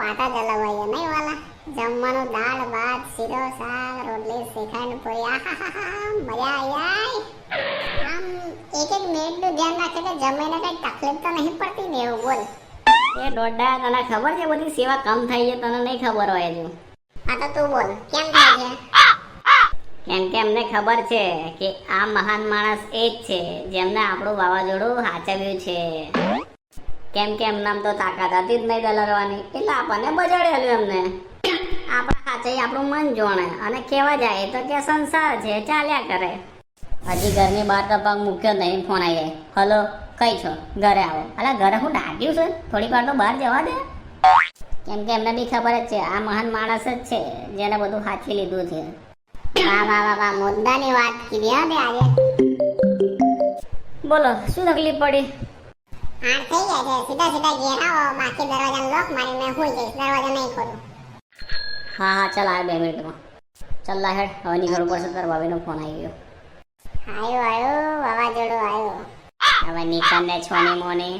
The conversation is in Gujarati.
વાત જ અલગ હોય છે નહીં વાલા. જમવાનું દાળ ભાત શીરો શાક રોટલી શ્રીખંડ પૂરી આહાહા મજા આવી જાય. આમ એક એક મિનિટનું ધ્યાન રાખે કે જમીને કઈ તકલીફ તો નહીં પડતી ને એવું બોલ. એ દોડડા તને ખબર છે બધી સેવા કમ થાય છે તને નહીં ખબર હોય હજુ. આ તો તું બોલ કેમ થાય છે? કેમ કે અમને ખબર છે કે આ મહાન માણસ એ જ છે જેમને આપણું વાવાઝોડું હાચવ્યું છે. કેમ કે એમનામ તો તાકાત હતી જ નહીં દલરવાની એટલે આપણને બજાડેલું એમને. આપણા હાચે આપણું મન જોણે અને કેવા જાય તો કે સંસાર છે ચાલ્યા કરે. હજી ઘરની બહાર તો પગ મૂક્યો નહીં ફોન આવી જાય. હલો કઈ છો? ઘરે આવો. અલા ઘરે હું ડાગ્યું છે થોડીક વાર તો બહાર જવા દે. કેમ કે એમને બી ખબર જ છે આ મહાન માણસ જ છે જેને બધું હાચવી લીધું છે. વાહ વાહ વાહ વાહ મુદ્દાની વાત કીધી હા તે આજે. બોલો શું તકલીફ પડી? હા થઈ જાય છે સીધા સીધા ઘેર આવો બાકી દરવાજાનો લોક મારીને હુઈ જઈશ દરવાજો નહીં ખોલું. હા હા ચાલ આવે 2 મિનિટમાં. ચાલ લા હેડ હવે નીકળવું પડશે તારા ભાભીનો ફોન આવી ગયો. આયો આયો વાવાઝોડું આયો. હવે નીકળને છોની મોની.